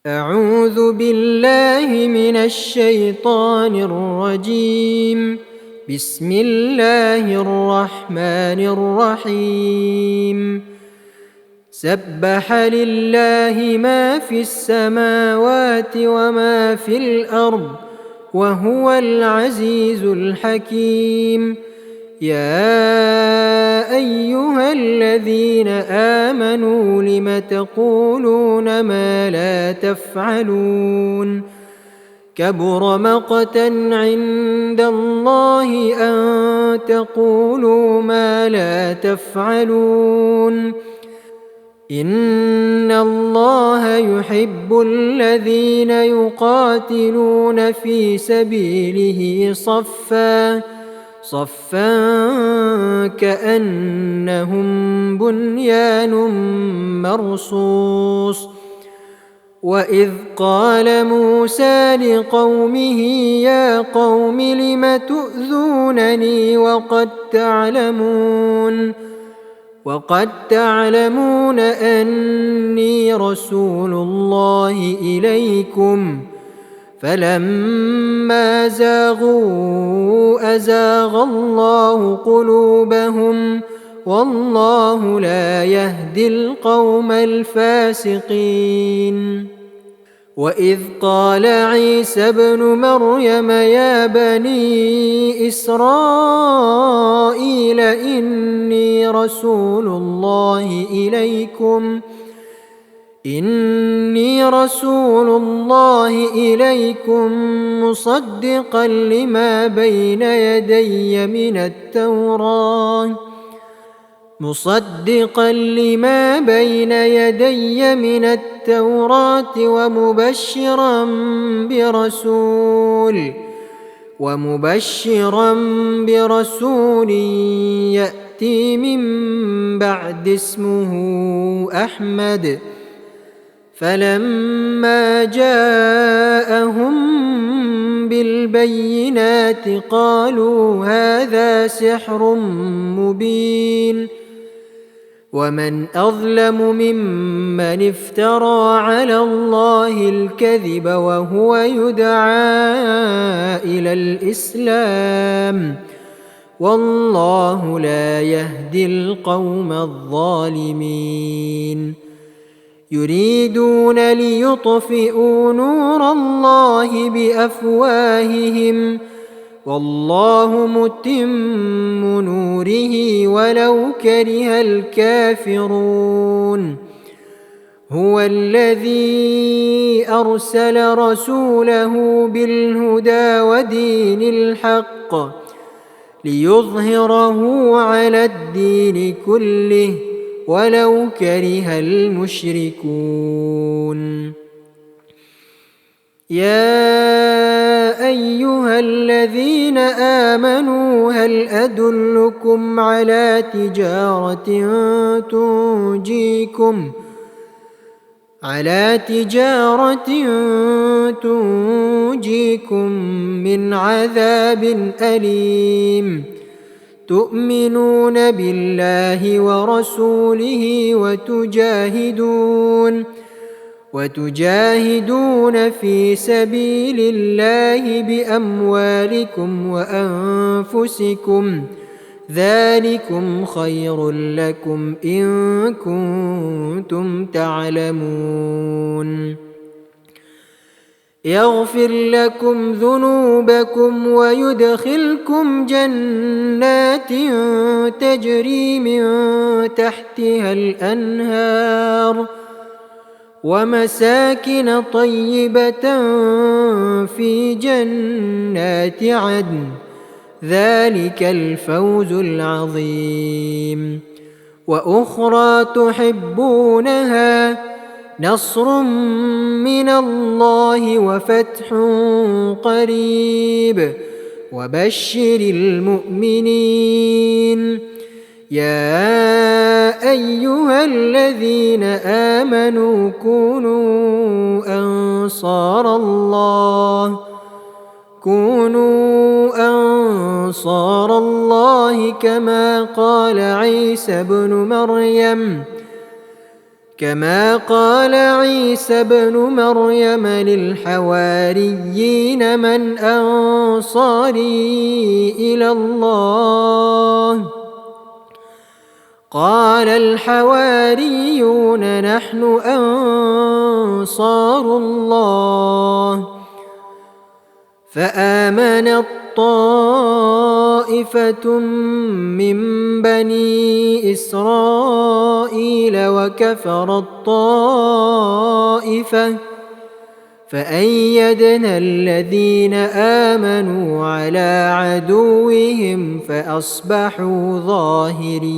أعوذ بالله من الشيطان الرجيم. بسم الله الرحمن الرحيم. سبح لله ما في السماوات وما في الأرض وهو العزيز الحكيم. يا أيها الذين آمنوا لم تقولون ما لا تفعلون؟ كبر مقتا عند الله أن تقولوا ما لا تفعلون. إن الله يحب الذين يقاتلون في سبيله صفا كأنهم بنيان مرصوص. وإذ قال موسى لقومه يا قوم لم تؤذونني وقد تعلمون أني رسول الله إليكم؟ فلما زاغوا أزاغ الله قلوبهم والله لا يهدي القوم الفاسقين. وإذ قال عيسى ابن مريم يا بني إسرائيل إني رسول الله إليكم مصدقا لما بين يدي من التوراة ومبشرا برسول يأتي من بعد اسمه أحمد. فلما جاءهم بالبينات قالوا هذا سحر مبين. ومن أظلم ممن افترى على الله الكذب وهو يدعى إلى الإسلام والله لا يهدي القوم الظالمين. يريدون ليطفئوا نور الله بأفواههم والله متم نوره ولو كره الكافرون. هو الذي أرسل رسوله بالهدى ودين الحق ليظهره على الدين كله ولو كره المشركون. يا أيها الذين آمنوا هل أدلكم على تجارة تنجيكم من عذاب أليم؟ تؤمنون بالله ورسوله وتجاهدون في سبيل الله بأموالكم وأنفسكم ذلكم خير لكم إن كنتم تعلمون. يغفر لكم ذنوبكم ويدخلكم جنات تجري من تحتها الأنهار ومساكن طيبة في جنات عدن ذلك الفوز العظيم. وأخرى تحبونها نصر من الله وفتح قريب وبشر المؤمنين. يا أيها الذين آمنوا كونوا أنصار الله كما قال عيسى ابن مريم كما قال عيسى ابن مريم للحواريين من أنصاري إلى الله قال الحواريون نحن أنصار الله فآمنت طائفة من بني إسرائيل وكفرت طائفة فأيدنا الذين آمنوا على عدوهم فأصبحوا ظاهرين.